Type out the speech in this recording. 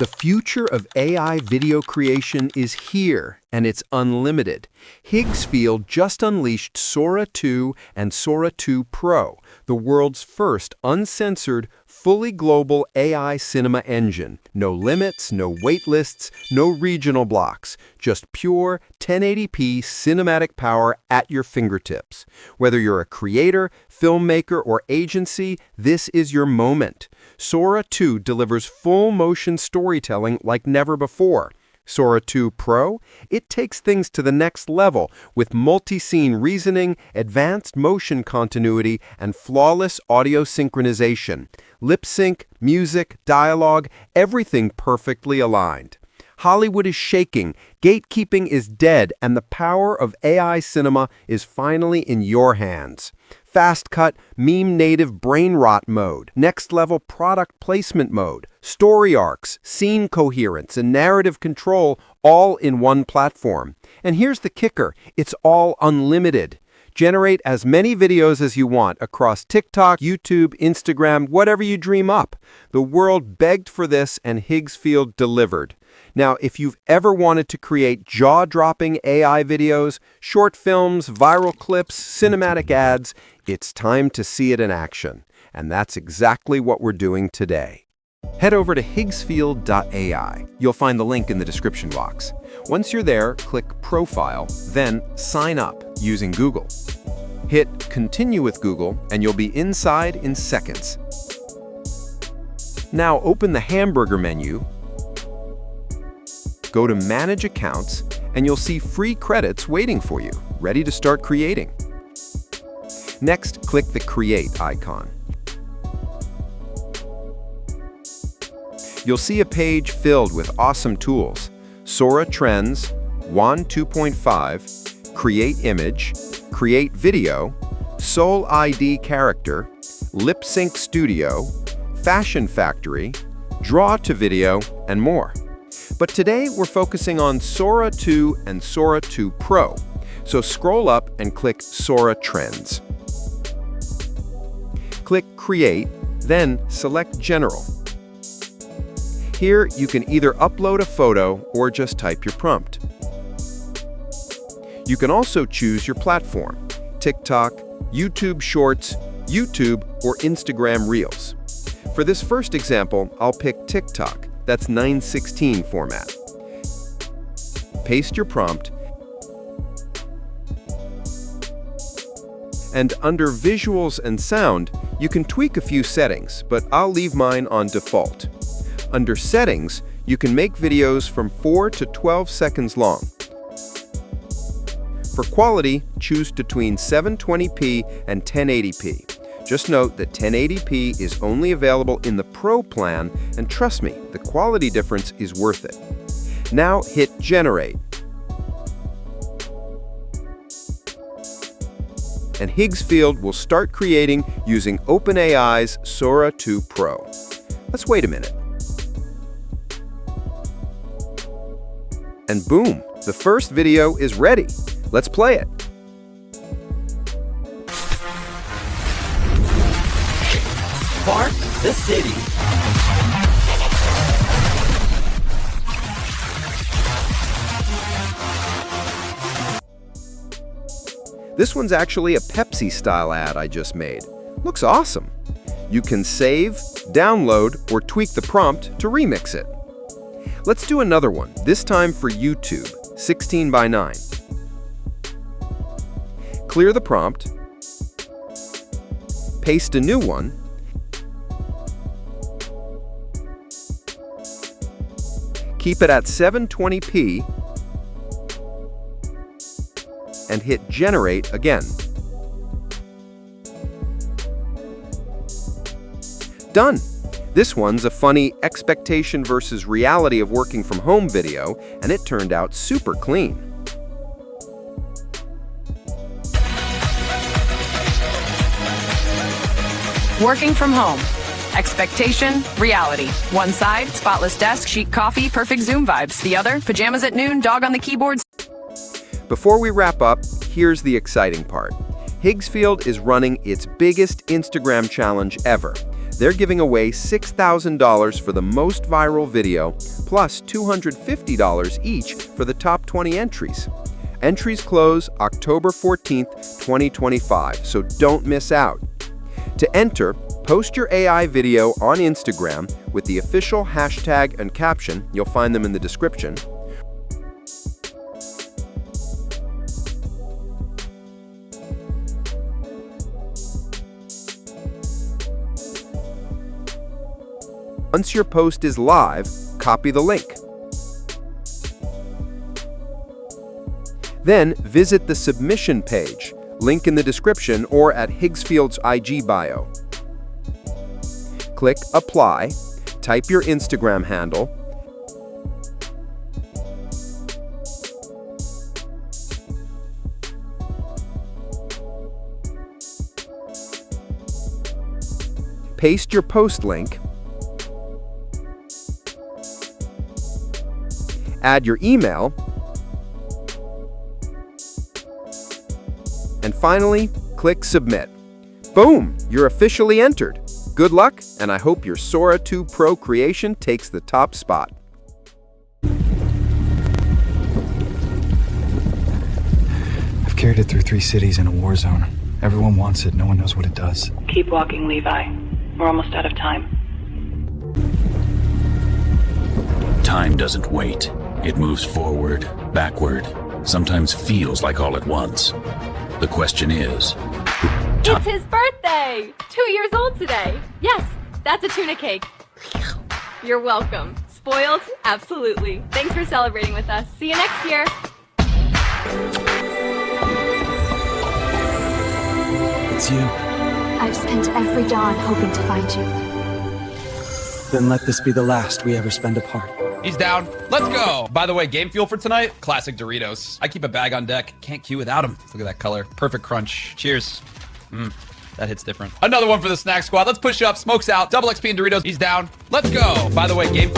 The future of AI video creation is here, and it's unlimited. Higgsfield just unleashed Sora 2 and Sora 2 Pro, the world's first uncensored, fully global AI cinema engine. No limits, no waitlists, no regional blocks, just pure 1080p cinematic power at your fingertips. Whether you're a creator, filmmaker, or agency, this is your moment. Sora 2 delivers full motion storytelling like never before. Sora 2 Pro, it takes things to the next level with multi-scene reasoning, advanced motion continuity, and flawless audio synchronization. Lip sync, music, dialogue, everything perfectly aligned. Hollywood is shaking, gatekeeping is dead, and the power of AI cinema is finally in your hands. Fast cut, meme native brain rot mode, next level product placement mode, story arcs, scene coherence, and narrative control all in one platform. And here's the kicker, it's all unlimited. Generate as many videos as you want across TikTok, YouTube, Instagram, whatever you dream up. The world begged for this and Higgsfield delivered. Now, if you've ever wanted to create jaw-dropping AI videos, short films, viral clips, cinematic ads, it's time to see it in action. And that's exactly what we're doing today. Head over to higgsfield.ai. You'll find the link in the description box. Once you're there, click Profile, then Sign Up using Google. Hit Continue with Google, and you'll be inside in seconds. Now open the hamburger menu, go to Manage Accounts, and you'll see free credits waiting for you, ready to start creating. Next, click the Create icon. You'll see a page filled with awesome tools: Sora Trends, WAN 2.5, Create Image, Create Video, Soul ID Character, Lip Sync Studio, Fashion Factory, Draw to Video, and more. But today we're focusing on Sora 2 and Sora 2 Pro. So scroll up and click Sora Trends. Click Create, then select General. Here you can either upload a photo or just type your prompt. You can also choose your platform: TikTok, YouTube Shorts, YouTube, or Instagram Reels. For this first example, I'll pick TikTok. That's 9:16 format. Paste your prompt, and under Visuals and Sound, you can tweak a few settings, but I'll leave mine on default. Under Settings, you can make videos from 4 to 12 seconds long. For quality, choose between 720p and 1080p. Just note that 1080p is only available in the Pro plan, and trust me, the quality difference is worth it. Now hit Generate. And Higgsfield will start creating using OpenAI's Sora 2 Pro. Let's wait a minute. And boom, the first video is ready. Let's play it. Spark the city. This one's actually a Pepsi-style ad I just made. Looks awesome. You can save, download, or tweak the prompt to remix it. Let's do another one, this time for YouTube, 16:9. Clear the prompt, paste a new one, keep it at 720p, and hit Generate again. Done! This one's a funny expectation versus reality of working from home video, and it turned out super clean. Working from home. Expectation, reality. One side, spotless desk, chic coffee, perfect Zoom vibes. The other, pajamas at noon, dog on the keyboard. Before we wrap up, here's the exciting part. Higgsfield is running its biggest Instagram challenge ever. They're giving away $6,000 for the most viral video, plus $250 each for the top 20 entries. Entries close October 14th, 2025, so don't miss out. To enter, post your AI video on Instagram with the official hashtag and caption. You'll find them in the description. Once your post is live, copy the link. Then visit the submission page, link in the description or at Higgsfield's IG bio. Click Apply, type your Instagram handle, paste your post link, add your email, and finally, click Submit. Boom! You're officially entered. Good luck, and I hope your Sora 2 Pro creation takes the top spot. I've carried it through 3 cities in a war zone. Everyone wants it, no one knows what it does. Keep walking, Levi. We're almost out of time. Time doesn't wait. It moves forward, backward, sometimes feels like all at once. The question is... It's his birthday! 2 years old today. Yes, that's a tuna cake. You're welcome. Spoiled? Absolutely. Thanks for celebrating with us. See you next year. It's you. I've spent every dawn hoping to find you. Then let this be the last we ever spend apart. He's down. Let's go. By the way, game fuel for tonight, classic Doritos. I keep a bag on deck. Can't queue without them. Look at that color. Perfect crunch. Cheers. That hits different. Another one for the snack squad. Let's push up. Smokes out. Double XP and Doritos. He's down. Let's go. By the way, game...